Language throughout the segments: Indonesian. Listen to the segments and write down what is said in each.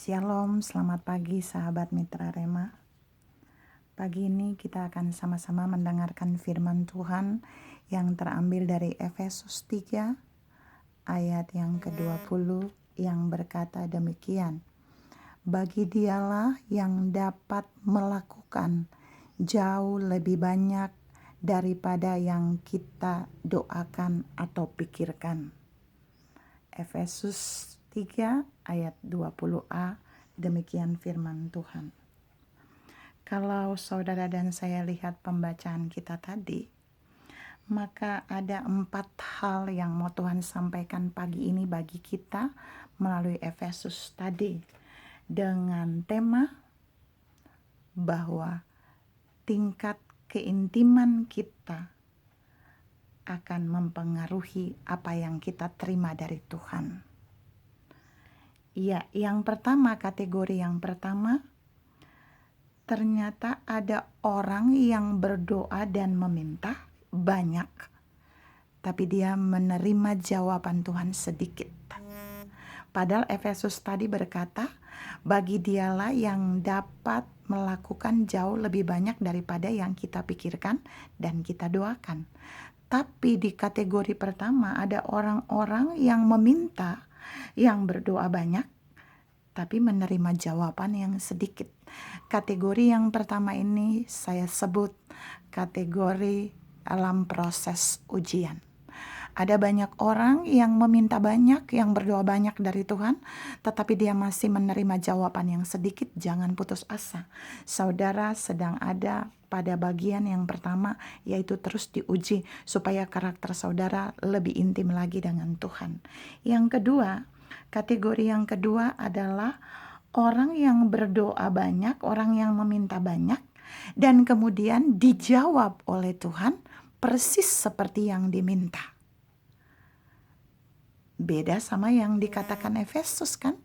Shalom, selamat pagi sahabat Mitra Rema. Pagi ini kita akan sama-sama mendengarkan firman Tuhan yang terambil dari Efesus 3 ayat yang ke-20 yang berkata demikian. Bagi dialah yang dapat melakukan jauh lebih banyak daripada yang kita doakan atau pikirkan. Efesus 3 ayat 20a, demikian firman Tuhan. Kalau saudara dan saya lihat pembacaan kita tadi, maka ada 4 hal yang mau Tuhan sampaikan pagi ini bagi kita melalui Efesus tadi, dengan tema bahwa tingkat keintiman kita akan mempengaruhi apa yang kita terima dari Tuhan. Ya, yang pertama, kategori yang pertama, ternyata ada orang yang berdoa dan meminta banyak, tapi dia menerima jawaban Tuhan sedikit. Padahal Efesus tadi berkata, bagi dialah yang dapat melakukan jauh lebih banyak daripada yang kita pikirkan dan kita doakan. Tapi di kategori pertama ada orang-orang yang meminta, yang berdoa banyak, tapi menerima jawaban yang sedikit. Kategori yang pertama ini saya sebut kategori dalam proses ujian. Ada banyak orang yang meminta banyak, yang berdoa banyak dari Tuhan, tetapi dia masih menerima jawaban yang sedikit. Jangan putus asa. Saudara sedang ada pada bagian yang pertama, yaitu terus diuji supaya karakter saudara lebih intim lagi dengan Tuhan. Yang kedua, kategori yang kedua adalah orang yang berdoa banyak, orang yang meminta banyak, dan kemudian dijawab oleh Tuhan persis seperti yang diminta. Beda sama yang dikatakan Efesus kan?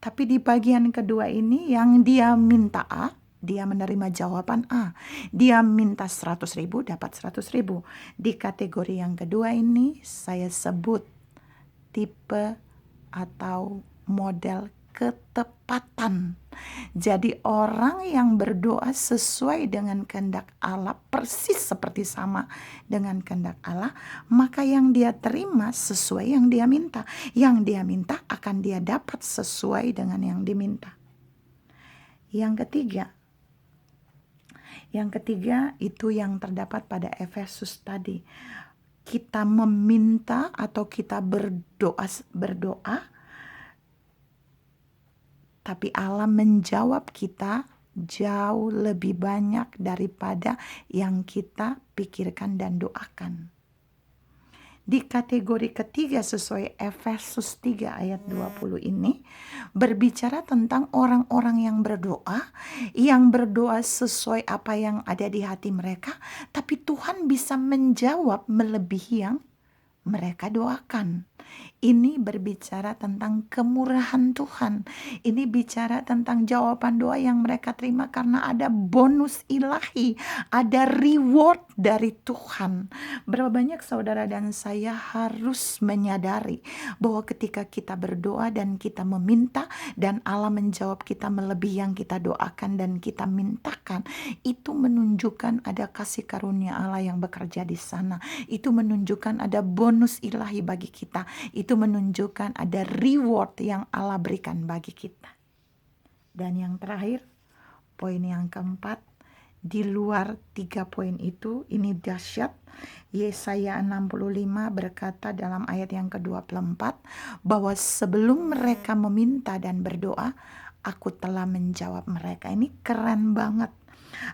Tapi di bagian kedua ini yang dia minta A, dia menerima jawaban A. Dia minta 100.000, dapat 100.000. Di kategori yang kedua ini saya sebut tipe atau model ketepatan. Jadi orang yang berdoa sesuai dengan kehendak Allah, persis seperti sama dengan kehendak Allah, maka yang dia terima sesuai yang dia minta. Yang dia minta akan dia dapat sesuai dengan yang diminta. Yang ketiga itu yang terdapat pada Efesus tadi. Kita meminta atau kita berdoa, tapi Allah menjawab kita jauh lebih banyak daripada yang kita pikirkan dan doakan. Di kategori ketiga sesuai Efesus 3 ayat 20 ini berbicara tentang orang-orang yang berdoa sesuai apa yang ada di hati mereka, tapi Tuhan bisa menjawab melebihi yang mereka doakan. Ini berbicara tentang kemurahan Tuhan. Ini bicara tentang jawaban doa yang mereka terima karena ada bonus ilahi, ada reward dari Tuhan. Berapa banyak saudara dan saya harus menyadari bahwa ketika kita berdoa dan kita meminta dan Allah menjawab kita melebihi yang kita doakan dan kita mintakan, itu menunjukkan ada kasih karunia Allah yang bekerja di sana. Itu menunjukkan ada bonus ilahi bagi kita. Itu menunjukkan ada reward yang Allah berikan bagi kita. Dan yang terakhir, poin yang keempat, di luar 3 poin itu, ini dahsyat. Yesaya 65 berkata dalam ayat yang ke-24 bahwa sebelum mereka meminta dan berdoa, aku telah menjawab mereka. Ini keren banget.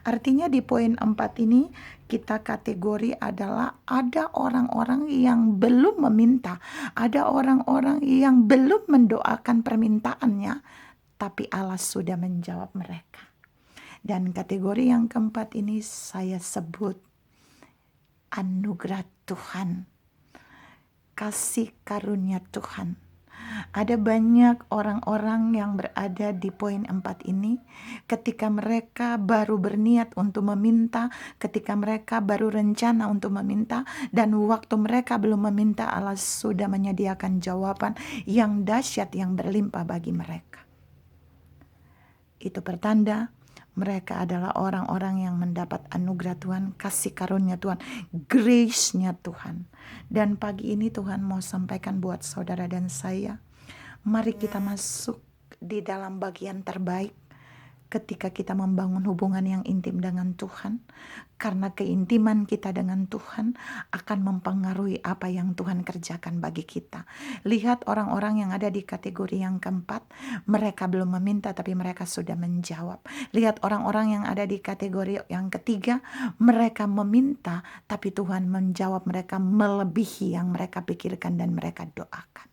Artinya di poin 4 ini kita kategori adalah ada orang-orang yang belum meminta, ada orang-orang yang belum mendoakan permintaannya, tapi Allah sudah menjawab mereka. Dan kategori yang keempat ini saya sebut anugerah Tuhan, kasih karunia Tuhan. Ada banyak orang-orang yang berada di poin 4 ini ketika mereka baru berniat untuk meminta, ketika mereka baru rencana untuk meminta, dan waktu mereka belum meminta Allah sudah menyediakan jawaban yang dahsyat yang berlimpah bagi mereka. Itu pertanda mereka adalah orang-orang yang mendapat anugerah Tuhan, kasih karunia Tuhan, grace-nya Tuhan. Dan pagi ini Tuhan mau sampaikan buat saudara dan saya, mari kita masuk di dalam bagian terbaik ketika kita membangun hubungan yang intim dengan Tuhan. Karena keintiman kita dengan Tuhan akan mempengaruhi apa yang Tuhan kerjakan bagi kita. Lihat orang-orang yang ada di kategori yang keempat, mereka belum meminta tapi mereka sudah menjawab. Lihat orang-orang yang ada di kategori yang ketiga, mereka meminta tapi Tuhan menjawab mereka melebihi yang mereka pikirkan dan mereka doakan.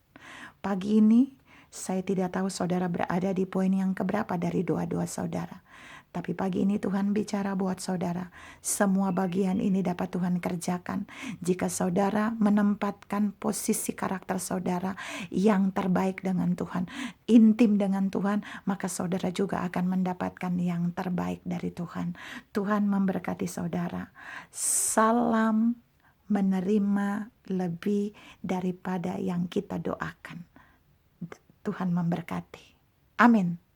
Pagi ini saya tidak tahu saudara berada di poin yang keberapa dari doa-doa saudara. Tapi pagi ini Tuhan bicara buat saudara. Semua bagian ini dapat Tuhan kerjakan jika saudara menempatkan posisi karakter saudara yang terbaik dengan Tuhan. Intim dengan Tuhan, maka saudara juga akan mendapatkan yang terbaik dari Tuhan. Tuhan memberkati saudara. Salam menerima lebih daripada yang kita doakan. Tuhan memberkati. Amin.